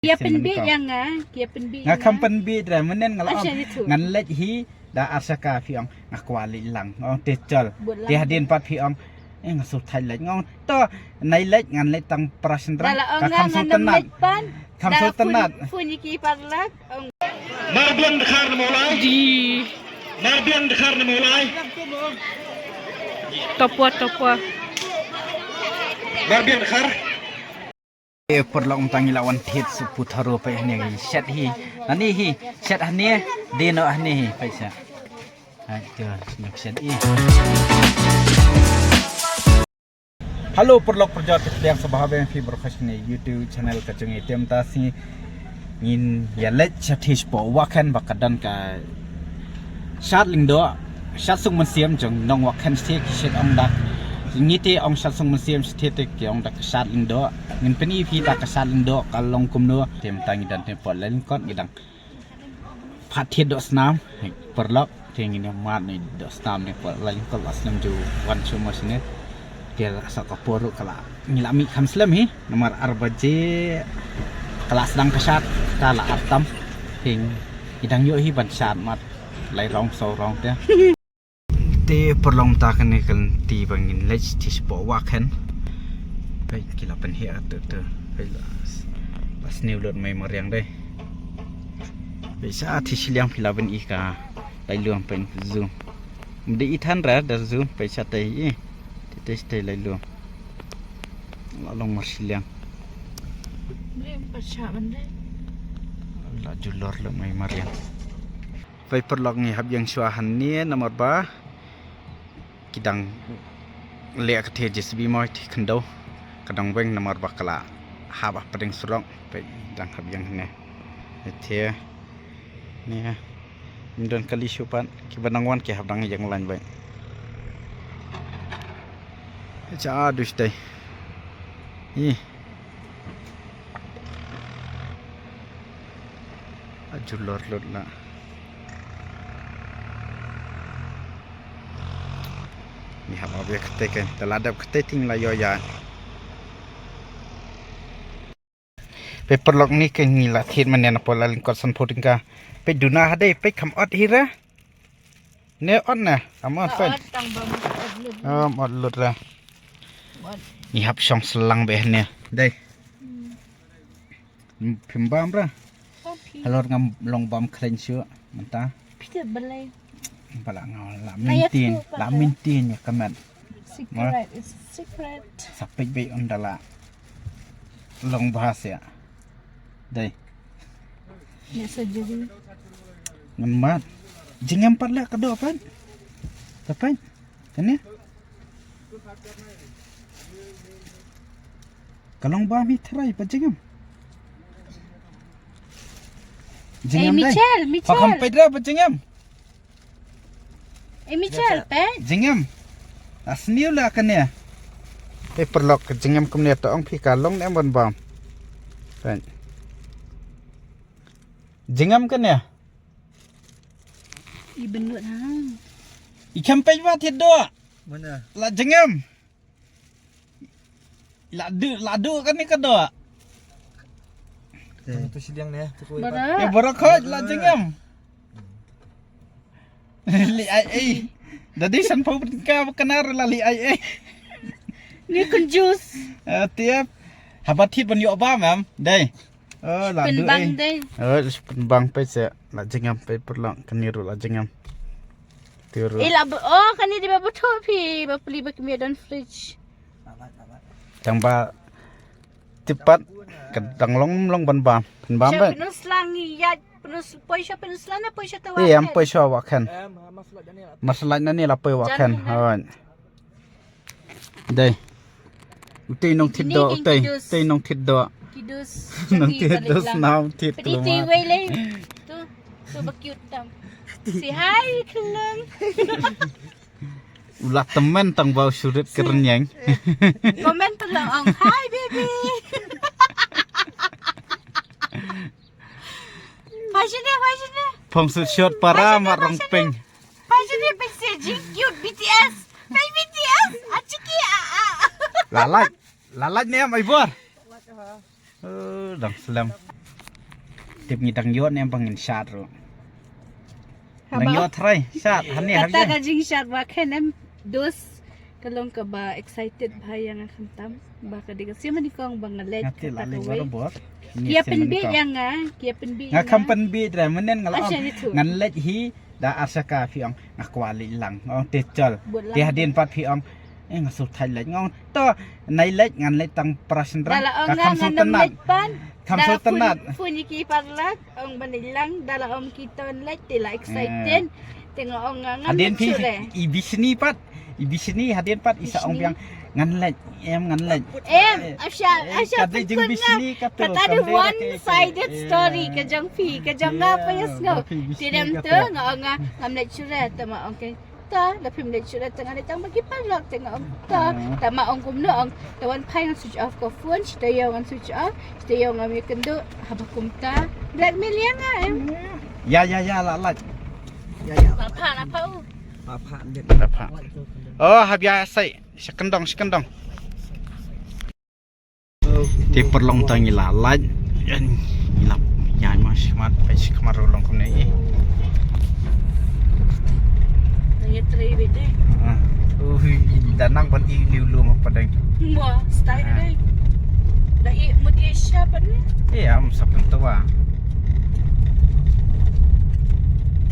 Kia penbit yang kia penbit. Ngakam penbit dah menen ngan lej hi da arsaka piong ngakwali lang ong tecol. Dia hadin pat piong ngasut thai lej ngong to nai lej ngan lej tang prasendra kam sultanat. Kam sultanat. Funiki parlak. Marbian dekhar mulai. Marbian dekhar mulai. Topua. Marbian dekhar. Perlong tangi lawan tit seputaro pe ni set hi ani hi set ani dino ani paisa ayo nak set i halo perlok perjot yang sahabat fi professional YouTube channel kacung item tasi ngin ya let chatis po wakan bakadan ka shat lingdo shat sung mensiam jong nong wakan stik set ong dak ngiti ong shat sung mensiam stik ke ong dak shat lingdo ngin peni fi tak shat lingdo kalong kumno tem tangi dan tempo lain kon ngidang phathit do snam perlok tengi ne mat ni do snam ne por lain kon aslam ju wan chuma sine dia sakaporu kala ngilami khamslam hi nomor arbaje kelas sedang kesat kala atam ting idang yo hi ban sat mat lai rong so rong te te perlong ta kan ti bangin lech tis po waken pe kila pen he te pe las new lot mai mariang dai pe sa ti siliang pilaben ika lai luang pen zoom mde ithan ra dar zoom pe sa tai i te stay lai luang long mar siliang la julor le mai mariang pe perlong ni hab yang suahan ni nomor ba kidang lek the JCB moi khando kadang beng nomor bakala haba pedeng surong pe dang hab yang ne the ni ha ndon kali supan ki banang wan ke hab dang yang lain beng cha dus dai i ajulor lot la ni haba be kete kan teladap kete ting la yo ya paper lock ni ke ni la thit man ne pola lin kot san photing ka pe duna hade pe kham ot hira ne on na amon fen ot lut la ni hab song selang be ne dai pimbam ra halor ngam long bam kren shu manta Pita balai. Pala ngau la mintin ya kamat Secret is secret. sapik be ondala long bahas ya dai Ya sejuri. ngemat jengam parla kado apa kapan ini kalong bah mi trai pa jengam Michel. pakam pedra pa jengam Michel, pe? jengam asniu la kania perlok jengam kumne to ong phi kalong ne bon bam kan jengam kania Ibenut hang. ikan pe wa thit do Mana? la jengam la du kan ni kado Tu siliang ni tu Bara. borokot la jengam li ai dadi san pau ka kanar la li ai Ni kun jus. tiap habat thit ban yo ba mam dai la du Penbang deh. penbang pe se la jengam pe perlong kaniru la jengam tiru Kan ni dia betul pi. Beli bagi dan fridge. tamba cepat kadang long ban bam penbam Siya pe penus langi ya. Penus lana poisya tawa. am pe sho wakan masalah ni la pe wakan hon dai uti nong thit do uti nong thit do Kidus. nong thit do now thit Petit keluma way leh. Tu cute tam. Si hi keleng. ulah teman tang bau surit kerenyang Komen telang ang hi baby. Fashion ni. phong sut shot para marong peng Fashion ni packaging cute BTS. Hey BTS. Achiki lalat ni am ai bor dang selam Tip ngidang yot yang pangin syat ro. Nang yot try syat han ni Kata kajing shot wakan em dos kalong ka ba excited ba yang akan tam ba ka diga siya man ikong bangalet Ngati kata lali ka baru way. bot. Kia penbi yang kia penbi. Nga kampan bi dra menen ngala Asya itu. ngan let hi da asaka fi ong ngakwali lang ong te chol. Buat Ti lang. hadin pat fi ong ngasu thai let ngong to nai let ngan let tang prasendra Dala ka ang kam nga sultanat. pan. Kam sultanat. Punyi ki parlat ang banilang dala om kita let tila excited. Tengok ang nga Hadin fi sure. ibisni pat ibisni hadin pat isa ong biang ngan let ngan let. Asya Kada jeng bisni ka to. kata ada one sided story kajang kajang nga pa yas nga. Tidam tu nga let sure tama okay. Ta lapim let sure tengah datang bagi parlat tengok ta tama ang kumno ang tawan pai ang switch off ko phone stay ang switch off stay ang ami kendo habakum ta blackmail yang nga Ya la. Ya. apa Apa dia? Apa? Oh, habia sai. Sekendong. Ti perlong tangi lalat. Ilap. Ya mas mat pai kamar ulong kumne. tanya teri bete Danang pun i liu ma padang. mo style dai dai mo dia siapa ni Iya, am sapun tua.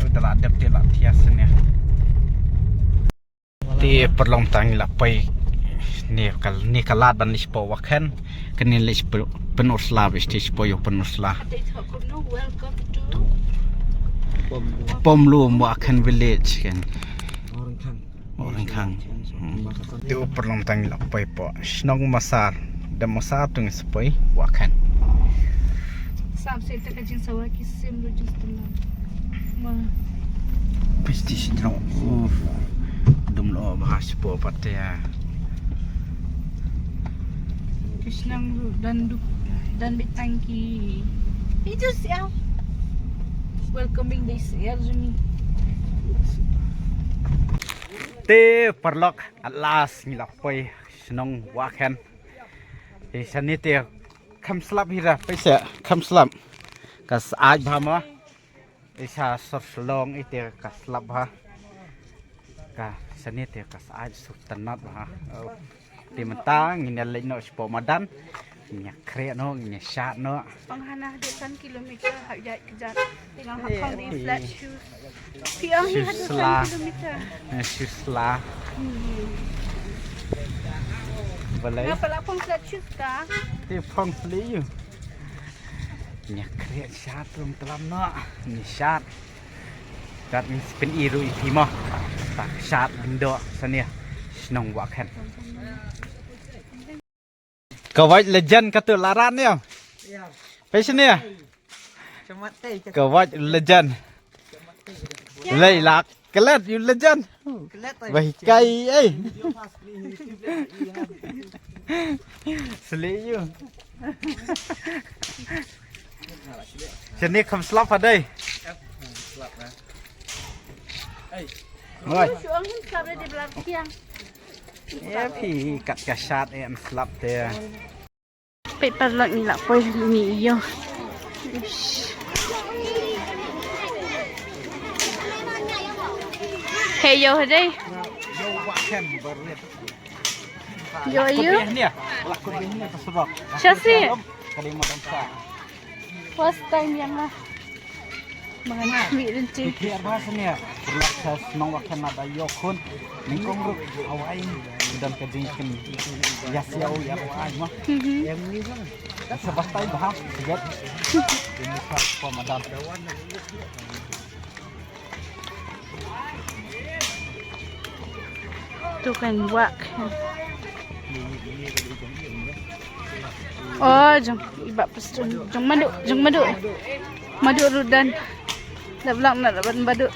Udah adap dia lah tiasnya. Ti perlong tangi la pai ni kalat ban ispo wakan kini lis penur slavish ti ispo yo penur slah. they talk no welcome to Pom lu wakan village kan. Orang Kang. Ti perlong tangi la pai po. Snong masar. Da masar tung ispo wakan. sam se ta kajing sawa kisim lo just ma Pasti sinro. Dum lo bahas po patia. Krishnang dan bitangki itu siapa welcoming this year Juni Te perlok at last ngilak poi snong wakan. Di sani te kam slap hira paisa kam slap. Kas aj bhama. Isa sorslong ite kas slap ha. Ka sani te kas aj sultanat ha. Ti mentang ngin le no spo madan. Nya kre no nya shat no. panghana desan kilometer hajat kejat dengan hakang di flat shoes piang ni Shoes hadu lah. kilometer Susla. Balai. ngapa lah pang flat shoes ka Ti phong sli yu. Nya kre shat rum telam no. Nya shat. Kat ni pen iru iti mo. Tak shat bindo sania. Snong wakan. Kau wajib legend kata laran ni. Ya. Passion ni. Cemat teh. Kau wajib legend. Lei lak. Kelet you legend. Kelet teh. Wah kai eh. Seli you. Sini kam slap adai. Moi. suang ni sabre di belakang Ya pi kat kasat em slap dia. pe parlok ni lah poi ni yo hey yo dai Yo wakan berlet. yo you Ni ah. Lakon ni terserok. Syasi. Kalimat empat. first time yang lah mga nami rin cik Pikir bahasa ni ya. Berlakas nong wakan ada yokun. Ningkong ruk awain dan kedingkin. Ya siau ya awai mah. Yang ni kan. Sebastai bahas segat. Ini pas pemadam. tu kan wak oh jom ibak pestun jom madu madu rudan dah belang nak dapat madu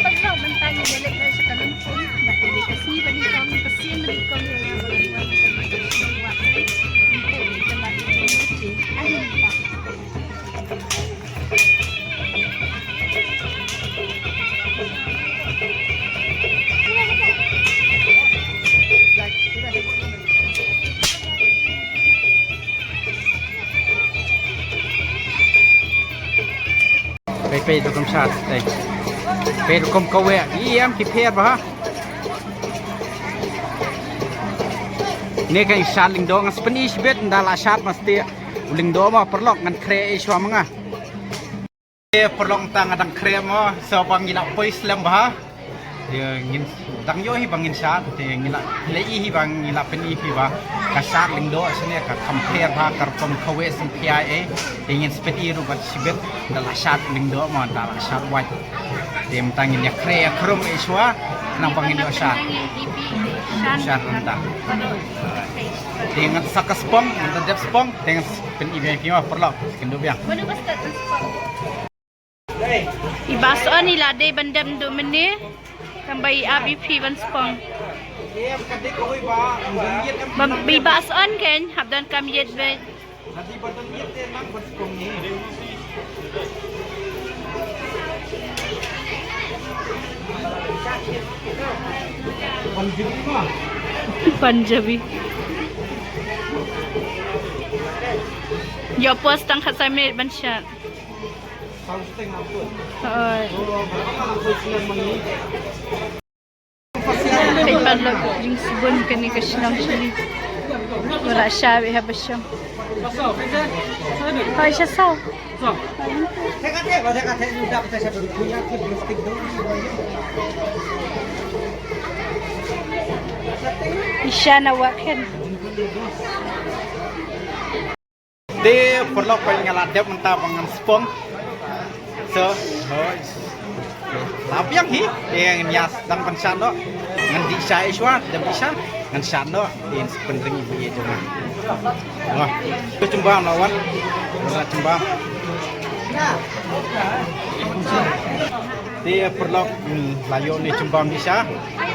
paglaw man tayo dalit na sa kalumpong batili kasi bali kong pasin bali kong ayun pa ไปดูกรมชาติไปดูกรมกเวะยี่ยมกี่เพศวะนี่kanชาลิงโดงสเปนิชเบ็ดดาลาชาติมาสเตียลิงโดมาperlok ngan kre iswa mga perlok tang adang kre mo so bang gila pois lam bah dia ngin dang yo hi bangin shat te ngila lei hi bang ngila pen hi ba ka shat ling do asne ka compare ba kar pom khawe sim pia ngin speti ru bat sibet dala shat ling do mo dala shat wat dem tangin ya kre krum iswa nang bangin do shat shat randa dengan sakas pom dengan spong dengan pen event ki ma perlok kendo biang Mana basta Ibasoan nila day bandam do meni tambay abi pi ban spong. Bibasoan ken habdan kam yet be. Nanti badan yet nang ban spong ni. Punjabi. Yo post tang khasamit ban shat. Kay padlog jing subon kani kasinang sili. Wala siya habas siya. Kaya siya saw. Isya na wakin. Di perlu pengaladep mentah pangan spong. So, tapi yang yang nias dan pensan do, ngan di saya iswa dan bisa ngan san do, in penting ibu ye cuma. Wah, tu cuma lawan, cuma. Dia perlu layu ni cuma bisa,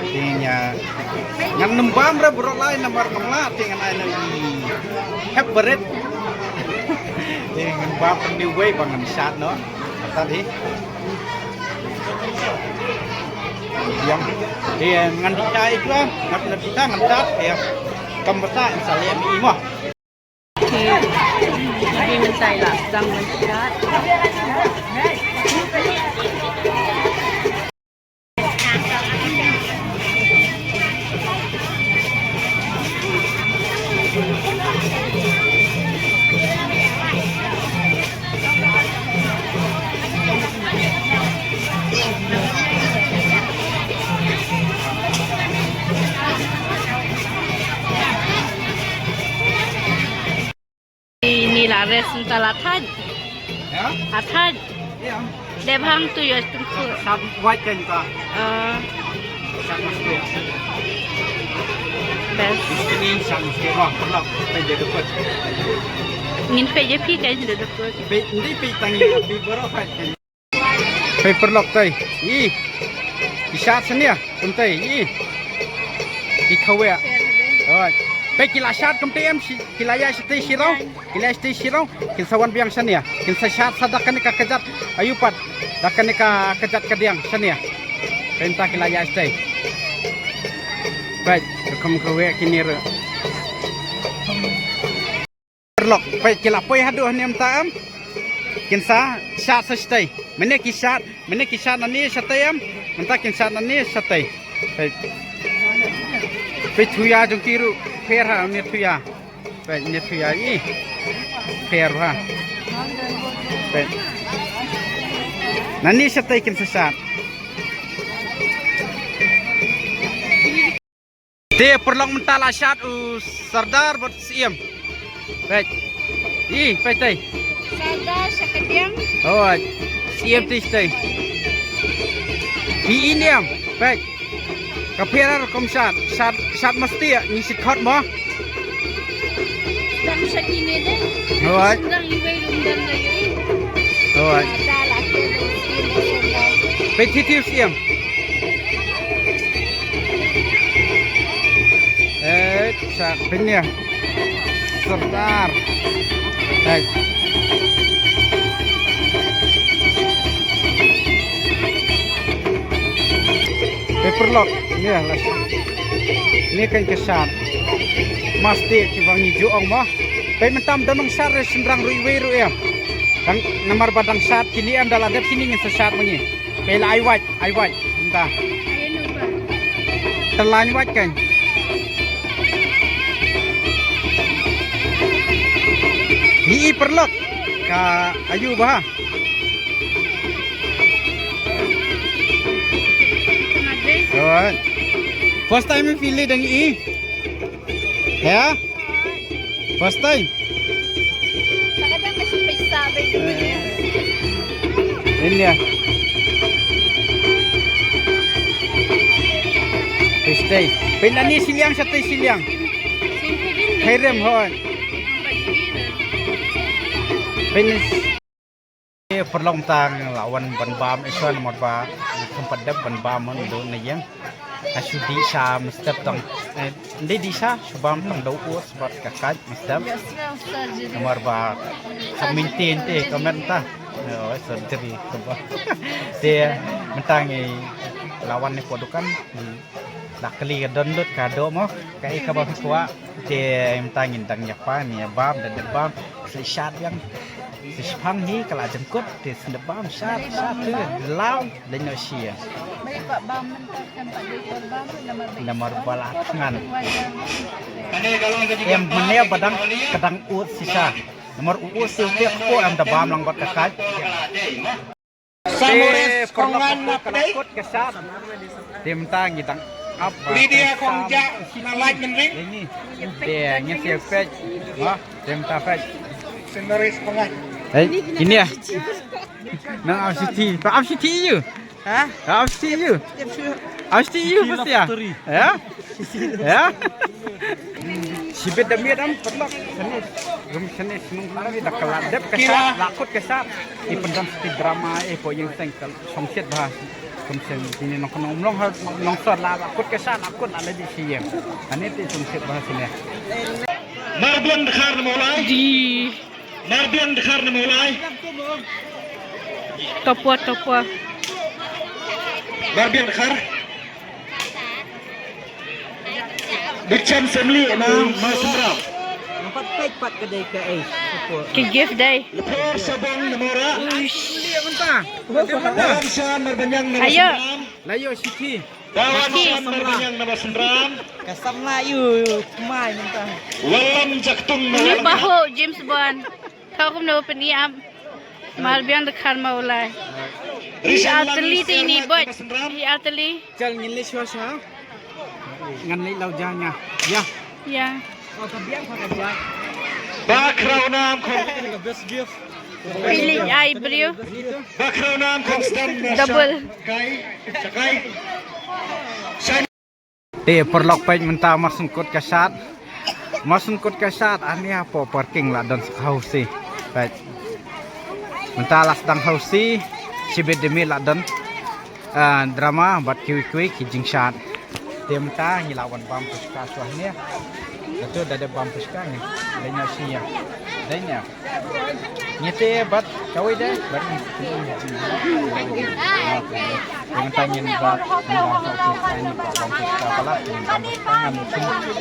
dia ngan nembam re berolai nomor mengat dengan air heb berit. Dia nembam new way bangan san do. Tadi yang ngan dicai itu ngan kita ngan ya kembata insalnya mi mah Hindi mentay lasang masyat. Inilah resental atad. ya Atad. ya Debhang tu ya tungku. sab white kan juga sab mesti Best. ini sab mesti wah perlu pergi dekat Ingin peja pi kan sudah dapat. ini pi tangi pi berapa pi perlu tay isat sini ya kuntai di kawe oh pe kila shat kumtem kilaya stay sirau kila stay sirau kil sawan biang sania kil shat sadakan ka kejat ayupat dakan ka kejat kadiang sania perintah kilaya stay baik kem kawe kinir perlok pe kila poi haduh niam taam kinsa shat stay mene kisat nani satayam mentah kinsa nani satay pe thuya jong tiru fair ha ne thuya pe ne thuya fair ha pe nani satay kin sesat te perlong mentala shat sardar bot siam pe pe tay Sada sa kadiang. oh siam tay iniam pe Kapiran kom shat mesti ya ni sikot mo. Dan sa kini deh. Alright. Sundang iway lumdan lagi. Alright. Dala ke sundang. Petitif siam. Sa pinya. Serdar. Baik. Paperlock. Ini lah. Ini kan kesat. Mesti cibang hijau ang mah. Pay mentam danong sar sendrang ruiweru ya. Dang nomor badang syat kini am dalam dep sini ngin sesat mengi. Pela ai wat entah. Ayun ba? Telan wat kan. Hi perlok ka ayu bah. Right. First time you feel it dengan I? Ya? First time? Kadang kasi may sabi naman yan. Ini dia. Stay. Pila ni siliang sa tay siliang. Simple din. Khairem hon. Pila perlong tang lawan ban bam iswan mod ba tempat dap ban bam mon do na yang. Asudi sa mestap tang ndi di sa subam tang do us bat kakaj mestap. Nomor ba maintain te komenta. Oh, surgery coba. Dia mentang lawan ni podukan dak kali download kado mo kai ka ba kuwa dia mentang indang nyapa ni bam dan bam sesat yang sespang ni kala jengkut di sendebam sat tu law dan no sia. May pa ba man kan pa dito ba Nomor balatangan. Yang mana badang kadang ut sisa. Nomor ut silpiak po am dabam lang bat kakaj. Samores kongan kalakot kesat. Tim tang gitang apa? Lydia Kongja nalaj menring. Ini dia ngisi page. Wah, tim ta page. Senaris pengat. Ini ya. Nang FCT you. Hah? FCT you. FCT you pasti ya. Ya? Ya? Sibet demi dam perlok senis. Rum senis nunggu dak keladep kesat, lakut kesat. Di pendam seti drama po yang sengkel somset bahas. Somset ini nong nomlong nong sor la lakut kesat, lakut ada di siem. Ani ti somset bahas ini. Marbian dekhar na mulai. Marbian dekhar na mulai. Topwa. Marbian dekhar. Bicam semli na masumrap. Nampak pek pat kedai ke Ki gift day. Lepor sabang namora. Dia mentah. Dalam syan marbanyang na Ayo. masumram. Layo Siti. Dalam syan marbanyang na masumram. Kasam na yu kumai mentah. Walam jaktung na Ni walam. baho James Bond. Kau kum na peniam. Malbiang dekat maulai. Risan Atli lang ini syan bot. masumram. Atli. Jal ngili suasa. Ngan li lau janya. Ya. Ya. Oh kabiang pakai Bakraw nam kong Pilih ay brio. bakraw nam kong stam na Double. sakay. Syan Perlok page mentah masungkut kasat. Masungkut kasat ani apa parking lah dan hausi. Baik. Mentah las dang hausi sibet demi lah dan drama bat kiwi kijing sat. Dia mentah ngilawan bam puska suahnya. Itu ada bam puska ni. Danya sia. Danya. Nyete bat kawai dah. Bat dengan tanya ni bat bam puska ni bam puska pala. Tangan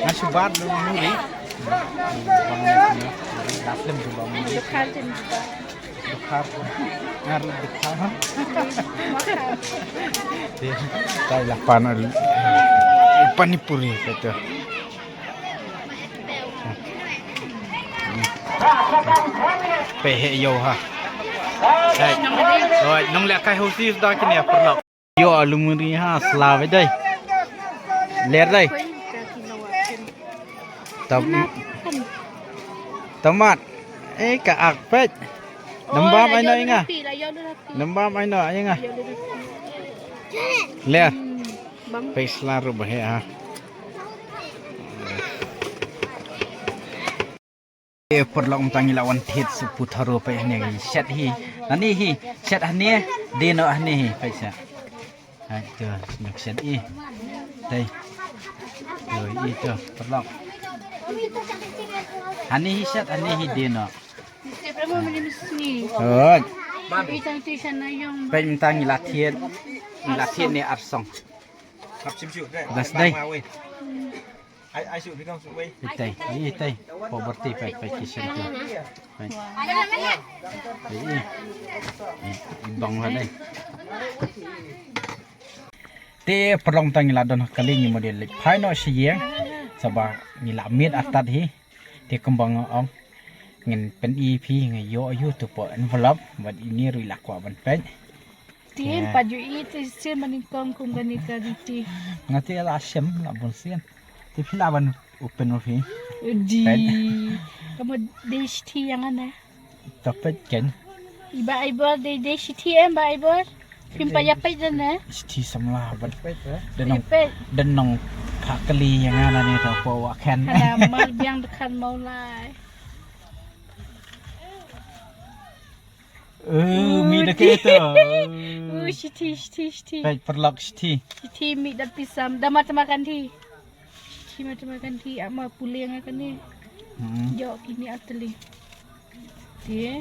ngasubat muri. Bang ni dalam tu bam ni. Dekat ngaruh dekat. Dia dah lapan panipuri kata. Pehe yo ha. Rồi nông lẹ khai hậu si đó cái này perlok. Yo alumni ha slav đây. Ler đây. Tomat. Ka akpet. Nembam ai nói nga. Nembam ai nói nga. Ler. Pes laru bahe ha. Perlok tangi lawan tit seputaro pe ni set hi. Nani hi set hane deno hane hi pesa. Ha tu nak set i. Đây. Rồi i tu perlok. Hane hi set hane hi deno. Siyempre mo malinis ni. Rồi. Itang tishan na yung. Pe tangi latihan ni arsong. Hap sim siu. Das đây. ai sự biết không sự bay tây poverty phải kitchen tu bang lah đây te perlong tang la don kali ni model lek phai no siang sabah ni la mit atat hi te kembang ong ngin pen EP ngai yo ayu tu po envelope wat ini ri lakwa ban pen Tin paju itu sih meningkong kum ganika diti. ngati la sem la bon sian ti phila ban open of hi Di. Kamu dish ti yang ana. tapet ken Iba iba de dish ti em ba iba. Pimpa ya pe dana. sti samla ban dan Pe. nong kakali yang ana ni to po wa ken Kana mal biang dekat mau lai. mi de ke to Shiti. baik perlok sti Shiti mi dah pisam. Dah makan ti. Shiti makan ti. Ama puling akan ni. Jok kini ateli. Dia.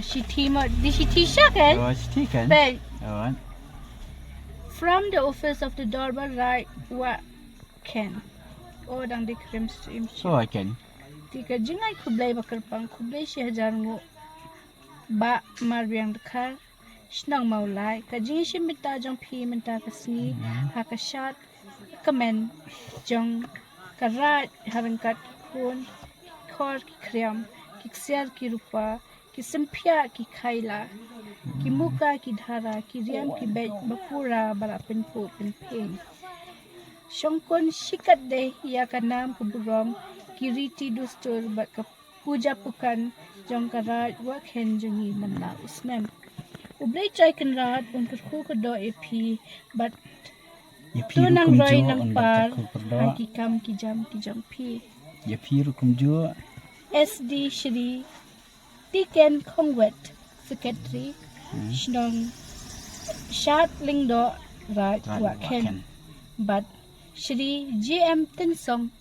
Shiti ma di shiti syak kan? oh sti kan Ben. oh From the office of the Dorbar right what can. Oh dang di krim stream. so I can Tika jingai kublai bakar pang kublai Shahjar ngo. Ba mar biang dekar. Shnang maulai. Ka jingai shi minta jong pi minta kasni. Haka shat. Kamen. Jong karat harangkat kun. Kor ki kriam. Ki ksiar ki rupa. Ki sempia ki khaila. Ki muka ki dhara. Ki riam ki bej bapura bara penpo penpeng. Shongkon shikat deh ia kanam keburom. Kiriti dustur bat ke puja pukan jong karat wakhen jongi manla usnem. Ublay chay kanrat untuk ku kedo epi bat ya tu nang piru roy kumjo nang on par bakku perdo hakikam kijam pi. ya piru kumjo SD Shri Tiken Kongwet Secretary Shnong Shat Lingdo Raj Wakhen but Shri JM Tensong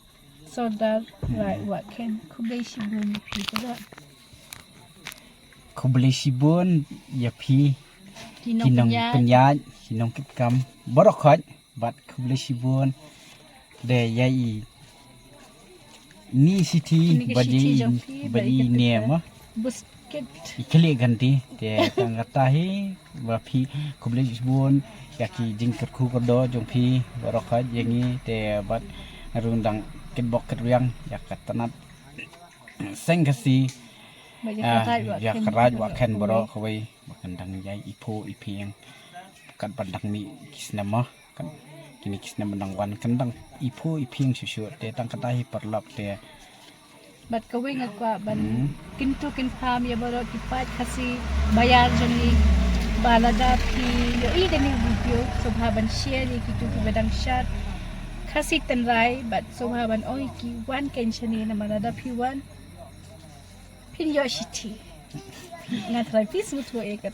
Sordar Rai Wakhen Kublai Shibun pi kedo. ku beli sibun ya pi Kinong kinong penyat penyat kinong kekam borokot bat ku beli sibun de yai ni siti Ini ke badi siti jong pi, badi badi nema Busket ikli ganti de tangatahi ba pi ku beli sibun ya ki jingker ku kodo jong pi borokot yangi de bat rundang kitbok keryang ya katanat sengkasi banyak ya keraj wakan boro kawai bakandang yai ipo ipiang kan pandang mi kisnama kan kini kisna menang wan kandang ipo ipiang susu te tang katahi perlap te bat kawing akwa ban kintu kin pam ya baro kipat kasi bayar joni balada pi yo i deni video sobhaban share ni kitu ki badang shot kasi tenrai bat sobhaban oi ki wan ken chani na balada pi wan pin yo shiti ngatrai pis mutu ekat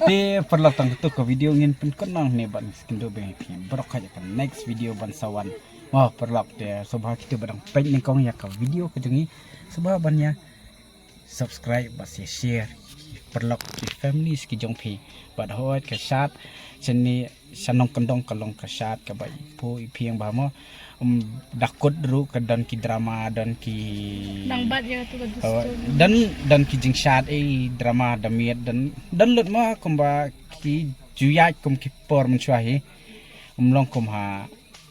te perlap tang tu ko video ngin pun konang ne ban skindo be pi brok aja kan next video ban sawan wah perlap te sobha kita badang pen ni kong ya ka video ko jengi sobha ban ya subscribe ba share perlap ki family ski jong pi bad hoat ka shat cheni sanong kendong kalong ka shat ka bai po ipiang ba mo dakot ru ka dan ki drama dan ki nang bat ya tu ka dan ki jing shat drama damiet dan lut ma kumba ki juyat kum ki por mun chwahi long kum ha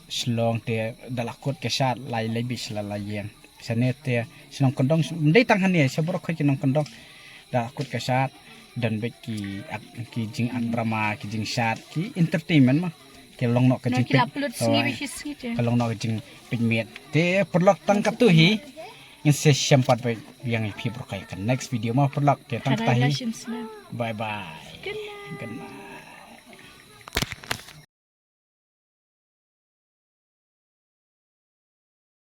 slong te dalakot ka shat lai lai bis la la yang sanet te sinong kendong ndai tang hane sabrok ka kinong kendong dalakot ka shat dan be ki jing drama ki jing shat ki entertainment ma ke long nok ka jing kalong nok jing pigmet te perlok tang katu hi in se sempat be yang pi brokai kan next video ma perlok ke tang tahi bye bye good night